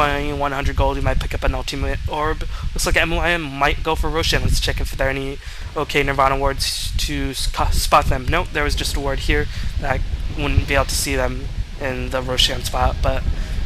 2100 gold, you might pick up an ultimate orb. Looks like MYM might go for Roshan. Let's check if there are any OK.Nirvana wards to spot them. Nope, there was just a ward here that I wouldn't be able to see them in the Roshan spot, but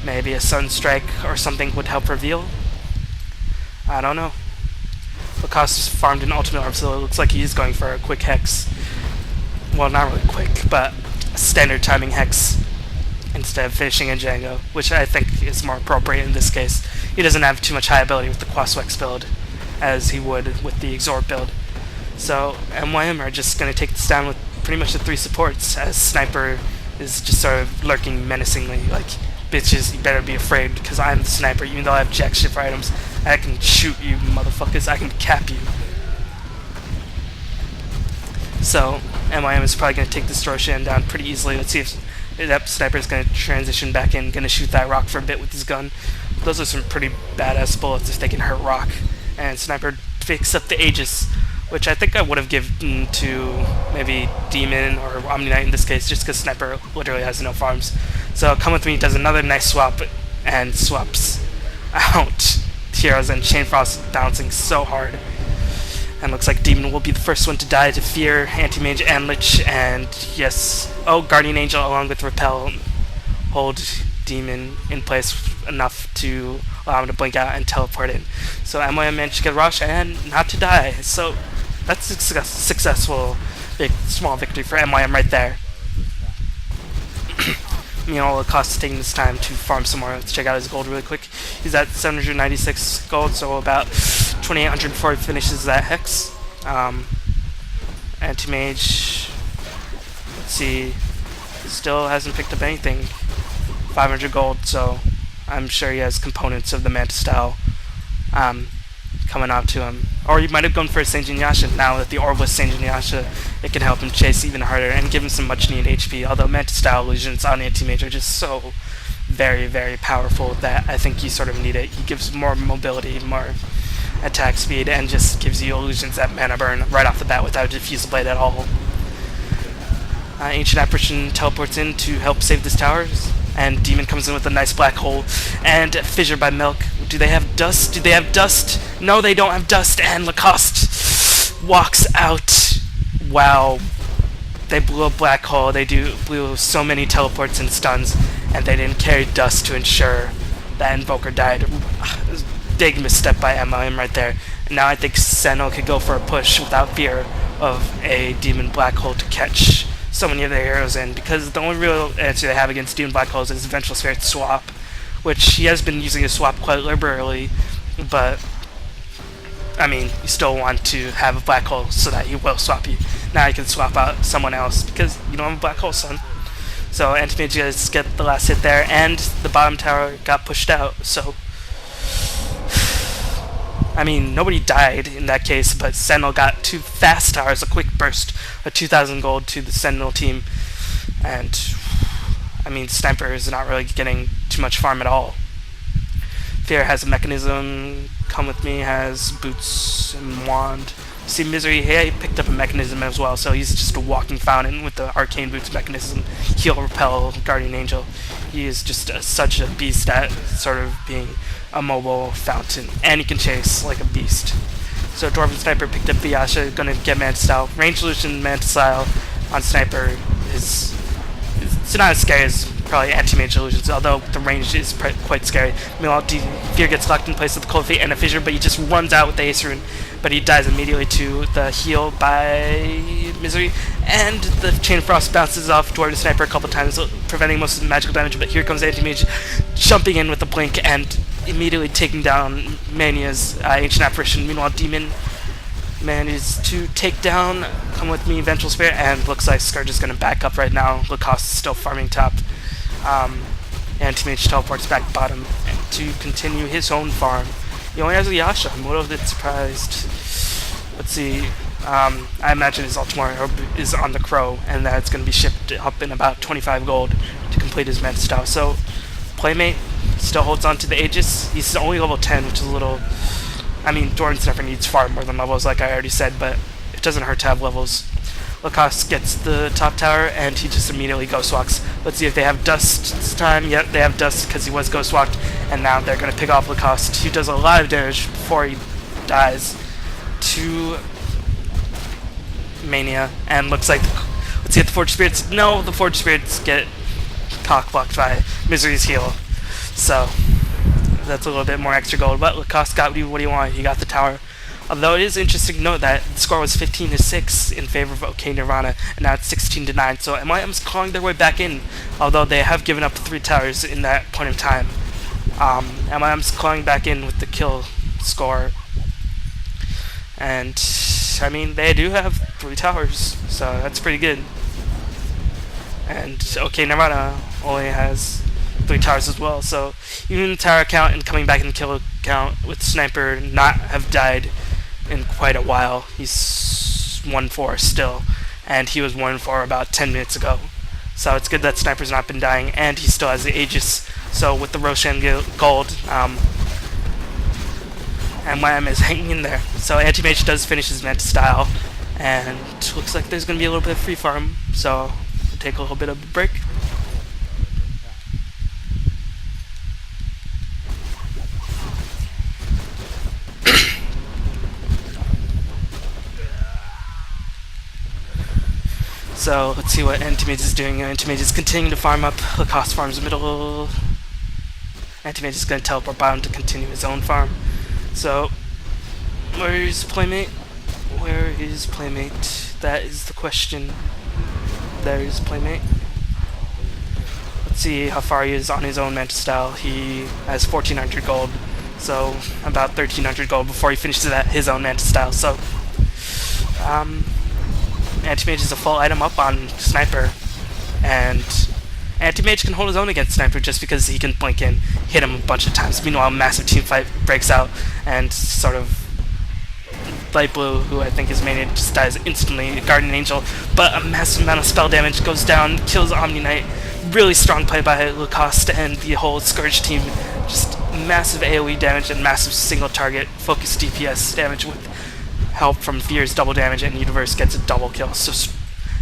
maybe a Sunstrike or something would help reveal. I don't know. Lacoste farmed an ultimate orb, so it looks like he's going for a quick hex. Well, not really quick, but a standard timing hex instead of finishing a Django, which I think is more appropriate in this case. He doesn't have too much high ability with the Quaswex build as he would with the Exorb build. So MYM are just going to take this down with pretty much the 3 supports, as Sniper is just sort of lurking menacingly, like, bitches, you better be afraid, because I'm the Sniper, even though I have jack shit for items. I can shoot you, motherfuckers, I can cap you. So MYM is probably going to take this Roshan down pretty easily. Let's see if that Sniper is going to transition back in, going to shoot that Rock for a bit with his gun. Those are some pretty badass bullets if they can hurt Rock. And Sniper picks up the Aegis, which I think I would have given to maybe Demon or Omni Knight in this case, just because Sniper literally has no farms. So Come With Me does another nice swap and swaps out Heroes, and Chain Frost bouncing so hard. And looks like Demon will be the first one to die to Fear, Anti-Mage, and Lich, and yes, Guardian Angel along with Repel hold Demon in place enough to allow him to blink out and teleport in. So MYM managed to get Rush and not to die, so that's a successful small victory for MYM right there. Meanwhile, Lacoste is taking this time to farm some more. Let's check out his gold really quick. He's at 796 gold, so about 2800 before he finishes that hex. Anti-Mage, let's see, still hasn't picked up anything. 500 gold, so I'm sure he has components of the Manta style coming out to him. Or he might have gone for a Saint Yasha. Now that the orb was Saint Yasha, it can help him chase even harder and give him some much needed HP, although Manta style illusions on Anti-Mage are just so very, very powerful that I think you sort of need it. He gives more mobility, more attack speed, and just gives you illusions that mana burn right off the bat without Diffuse Blade at all. Ancient Apparition teleports in to help save this tower, and Demon comes in with a nice black hole, and Fissure by Milk. Do they have dust? Do they have dust? No, they don't have dust, and Lacoste walks out. Wow. They blew a black hole, they blew so many teleports and stuns, and they didn't carry dust to ensure that Invoker died. Big misstep by MLM right there. And now I think Sentinel could go for a push without fear of a Demon Black Hole to catch so many of their heroes in, because the only real answer they have against Demon Black Holes is Vengeful Spirit swap, which he has been using his swap quite liberally, but I mean, you still want to have a black hole so that he will swap you. Now you can swap out someone else because you don't have a black hole, son. So Anti-Mage guys get the last hit there, and the bottom tower got pushed out, so I mean, nobody died in that case, but Sentinel got 2 fast towers, a quick burst of 2,000 gold to the Sentinel team, and I mean, Sniper is not really getting too much farm at all. Fear has a mechanism, Come With Me has boots and wand. See, Misery, he picked up a mechanism as well, so he's just a walking fountain with the Arcane Boots mechanism, Heal, Repel, Guardian Angel. He is just such a beast at sort of being a mobile fountain, and he can chase like a beast. So Dwarven Sniper picked up Vyasha, gonna get Manta Style. Range Solution Manta Style on Sniper is it's not as scary as probably Anti-Mage Illusions, although the range is quite scary. Meanwhile, Fear gets locked in place with the Cold Fate and a Fissure, but he just runs out with the Ace Rune, but he dies immediately to the heal by Misery, and the Chain of Frost bounces off Dwarven Sniper a couple times, preventing most of the magical damage, but here comes Anti-Mage jumping in with a blink and immediately taking down Mania's Ancient Apparition. Meanwhile, Demon manages to take down Come With Me, Vengeful Spirit, and looks like Scourge is going to back up right now. Lacoste is still farming top. Anti-Mage teleports back bottom to continue his own farm. He only has a Yasha. I'm a little bit surprised. Let's see. I imagine his Ultimate is on the Crow, and that it's going to be shipped up in about 25 gold to complete his Manta Style. So, Playmate still holds on to the Aegis. He's only level 10, which is a little... I mean, Dwarven Sniper needs far more than levels, like I already said, but it doesn't hurt to have levels. Lacoste gets the top tower, and he just immediately ghost walks. Let's see if they have dust this time. Yep, they have dust because he was ghost walked. and now they're going to pick off Lacoste, who does a lot of damage before he dies to Mania, and looks like, let's get the Forge Spirits. No, the Forge Spirits get cock-blocked by Misery's heal, so that's a little bit more extra gold, but Lacoste got what he wanted. He got the tower. Although it is interesting to note that the score was 15-6 in favor of OK.Nirvana, and now it's 16-9, so MYM's clawing their way back in, although they have given up 3 towers in that point in time. MYM's clawing back in with the kill score, and I mean, they do have 3 towers, so that's pretty good. And OK.Nirvana only has 3 towers as well, so even the tower count and coming back in the kill count with Sniper not have died in quite a while. He's 1-4 still, and he was 1-4 about 10 minutes ago. So it's good that Sniper's not been dying, and he still has the Aegis. So with the Roshan gold, MYM is hanging in there. So Anti-Mage does finish his Manta style, and looks like there's going to be a little bit of free farm, so we'll take a little bit of a break. So let's see what Anti-Mage is doing. Anti-Mage is continuing to farm up. Lacoste farms middle. Anti-Mage is going to teleport bottom to continue his own farm. So, where is Playmate? Where is Playmate? That is the question. There is Playmate. Let's see how far he is on his own Manta style. He has 1400 gold. So, about 1300 gold before he finishes his own Manta style. So, Anti-Mage is a full item up on Sniper, and Anti-Mage can hold his own against Sniper just because he can blink in, hit him a bunch of times. Meanwhile, a massive team fight breaks out, and sort of Light Blue, who I think is main, just dies instantly, Guardian Angel, but a massive amount of spell damage goes down, kills Omni Knight. Really strong play by Lacoste and the whole Scourge team. Just massive AoE damage and massive single target focus DPS damage with help from Fear's double damage, and Universe gets a double kill. So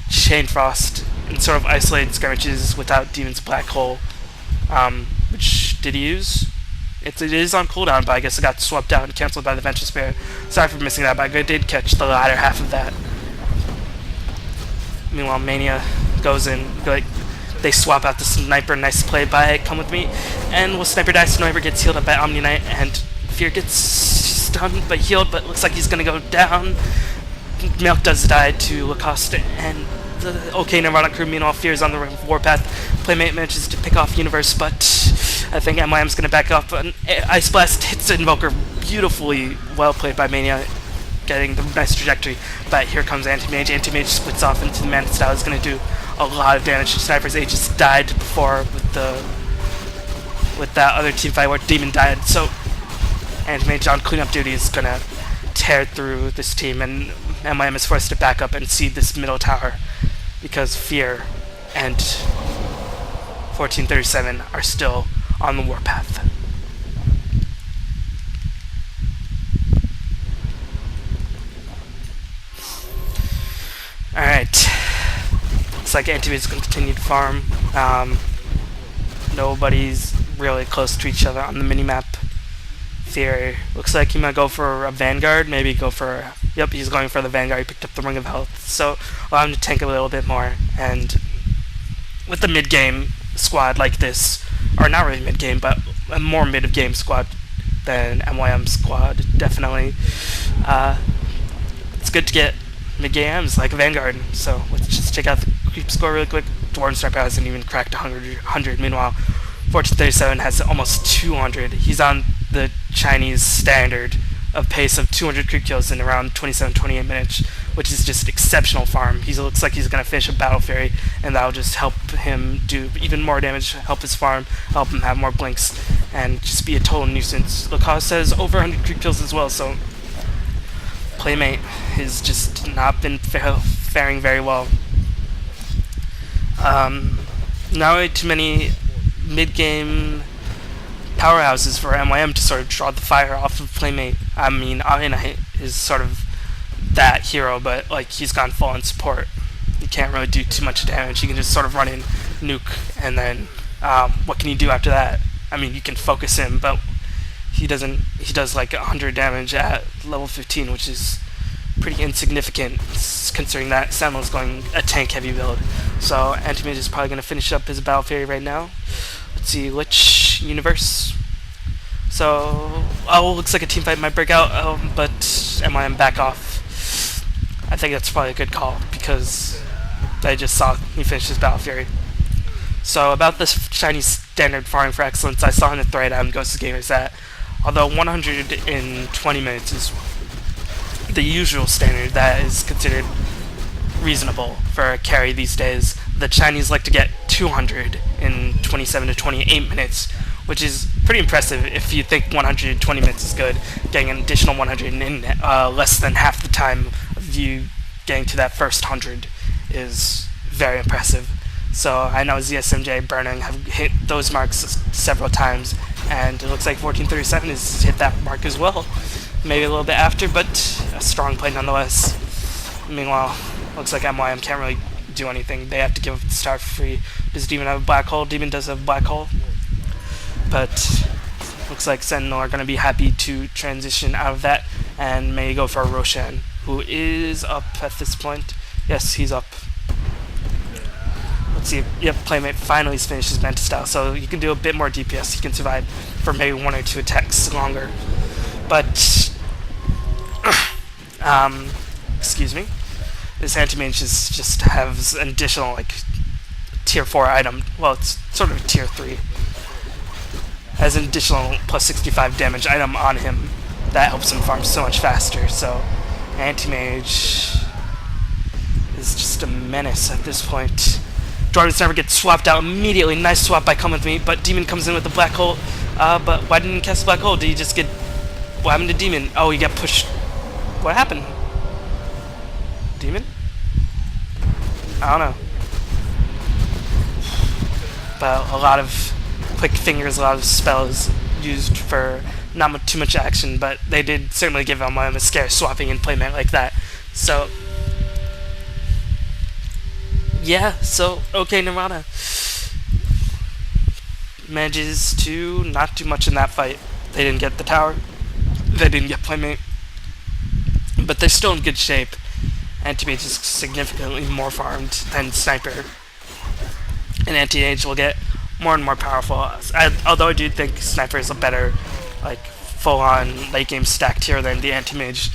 Chain Frost in sort of isolated skirmishes without Demon's Black Hole, which did he use? It is on cooldown, but I guess it got swept out and cancelled by the Venture Spirit. Sorry for missing that, but I did catch the latter half of that. Meanwhile, Mania goes in, like, they swap out the Sniper. Nice play by Come With Me, and will Sniper die? Sniper gets healed up by Omni Knight, and Fear gets stunned but healed, but looks like he's gonna go down. Milk does die to Lacoste, and the OK.Nirvana crew, meanwhile, Fear is on the warpath. Playmate manages to pick off Universe, but I think MYM's gonna back up. An Ice Blast hits the Invoker, beautifully well played by Mania, getting the nice trajectory, but here comes Anti-Mage. Anti-Mage splits off into the Manta style, is gonna do a lot of damage. Sniper's Aegis died before with that other team fight where Demon died, so Anti-Mage on cleanup duty is gonna tear through this team, and MYM is forced to back up and cede this middle tower because Fear and 1437 are still on the warpath. Alright. Looks like Anti-Mage is going to continue to farm. Nobody's really close to each other on the minimap. Fear looks like he might go for a Vanguard, maybe go for... Yep, he's going for the Vanguard. He picked up the Ring of Health, so allow him to tank a little bit more. And with the mid-game squad like this, or not really mid-game, but a more mid-game squad than MYM squad, definitely, it's good to get mid-games like Vanguard. So let's just check out the creep score really quick. Dwarven Sniper hasn't even cracked 100. Meanwhile, 1437 has almost 200. He's on the Chinese standard of pace of 200 creep kills in around 27-28 minutes, which is just exceptional farm. He looks like he's going to finish a Battle Fairy, and that'll just help him do even more damage, help his farm, help him have more blinks, and just be a total nuisance. Lacoste has over 100 creep kills as well, so Playmate has just not been faring very well. Not really too many mid-game powerhouses for MYM to sort of draw the fire off of Playmate. I mean, Amina is sort of that hero, but like he's gone full on support. He can't really do too much damage. He can just sort of run in, nuke, and then what can he do after that? I mean, you can focus him, but he doesn't. He does like 100 damage at level 15, which is pretty insignificant considering that Sentinel's going a tank heavy build. So Anti-Mage is probably going to finish up his Battle Fury right now. Let's see, which universe? So, looks like a team fight might break out, but MYM back off. I think that's probably a good call because I just saw he finished his Battle Fury. So about this Chinese standard farming for excellence, I saw in the thread on Ghost Gamers that although 120 minutes is the usual standard that is considered reasonable for a carry these days, the Chinese like to get 200 in 27 to 28 minutes, which is pretty impressive if you think 120 minutes is good. Getting an additional 100 in less than half the time of you getting to that first 100 is very impressive. So I know ZSMJ Burning have hit those marks several times, and it looks like 1437 has hit that mark as well. Maybe a little bit after, but a strong play nonetheless. Meanwhile, looks like MYM can't really do anything. They have to give up the star for free. Does Demon have a black hole? Demon does have a black hole. But looks like Sentinel are going to be happy to transition out of that and may go for Roshan, who is up at this point. Yes, he's up. Let's see. Yep, Playmate finally finished his Manta style, so you can do a bit more DPS. He can survive for maybe 1 or 2 attacks longer. But excuse me. This Anti-Mage just has an additional like tier 4 item. Well, it's sort of a tier 3. Has an additional plus 65 damage item on him that helps him farm so much faster. So Anti-Mage is just a menace at this point. Jordan's never gets swapped out immediately. Nice swap by Come With Me, but Demon comes in with the black hole. But why didn't he cast the black hole? Did he just get... What happened to Demon? Oh, he got pushed. What happened? Demon? I don't know. But a lot of quick fingers, a lot of spells used for not too much action, but they did certainly give MYM a scare swapping and Playmate like that. So... yeah, so OK.Nirvana manages to not do much in that fight. They didn't get the tower, they didn't get Playmate, but they're still in good shape. Anti-Mage is significantly more farmed than Sniper, and Anti-Mage will get more and more powerful. Although I do think Sniper is a better, like, full-on late-game stack tier than the Anti-Mage.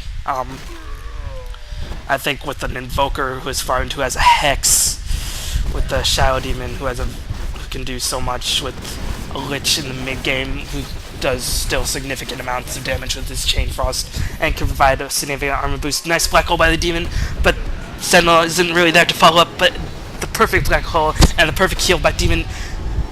I think with an Invoker who is farmed, who has a Hex, with the Shadow Demon who can do so much, with a Lich in the mid-game who does still significant amounts of damage with his Chain Frost and can provide a significant armor boost. Nice black hole by the Demon, but Sentinel isn't really there to follow up, but the perfect black hole and the perfect heal by Demon,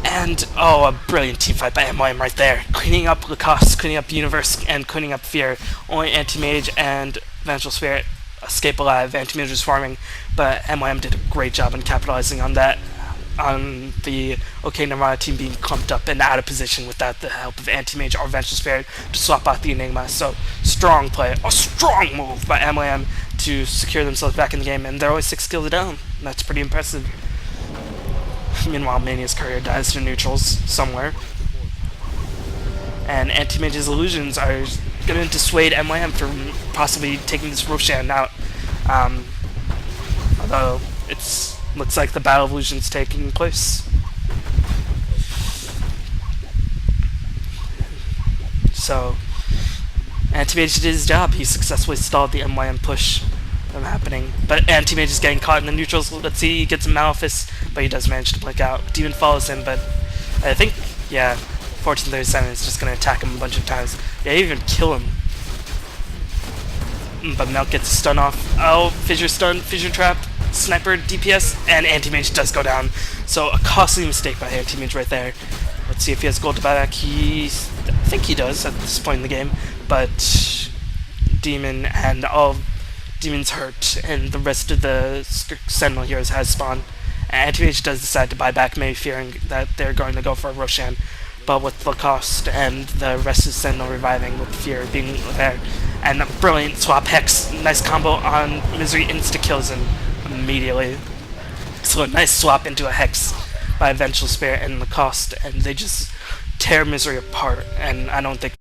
and oh, a brilliant team fight by MYM right there. Cleaning up Lacoste, cleaning up Universe, and cleaning up Fear. Only Anti-Mage and Vengeful Spirit escape alive. Anti-Mage was farming, but MYM did a great job in capitalizing on that, on the OK.Nirvana team being clumped up and out of position without the help of Anti-Mage or Vengeful Spirit to swap out the Enigma. So, strong play, a strong move by MYM to secure themselves back in the game, and they're only 6 kills down. That's pretty impressive. Meanwhile, Mania's Courier dies to neutrals somewhere, and Anti-Mage's illusions are going to dissuade MYM from possibly taking this Roshan out. Although looks like the Battle of Illusion's taking place. So Anti-Mage did his job. He successfully stalled the MYM push from happening. But Anti-Mage is getting caught in the neutrals. Let's see, he gets a Malefice, but he does manage to blink out. Demon follows him, but I think, yeah, 1437 is just going to attack him a bunch of times. Yeah, even kill him. But Melt gets a stun off. Oh, Fissure stun, Fissure trap, Sniper, DPS, and Anti-Mage does go down. So a costly mistake by Anti-Mage right there. Let's see if he has gold to buy back. I think he does at this point in the game. But Demon and all Demon's hurt, and the rest of the Sentinel heroes has spawned. Anti-Mage does decide to buy back, maybe fearing that they're going to go for a Roshan. But with Lacoste and the rest of Sentinel reviving, with Fear being there, and a brilliant swap Hex, nice combo on Misery, insta-kills him immediately. So a nice swap into a Hex by Vengeful Spirit and Lacoste, and they just tear Misery apart, and I don't think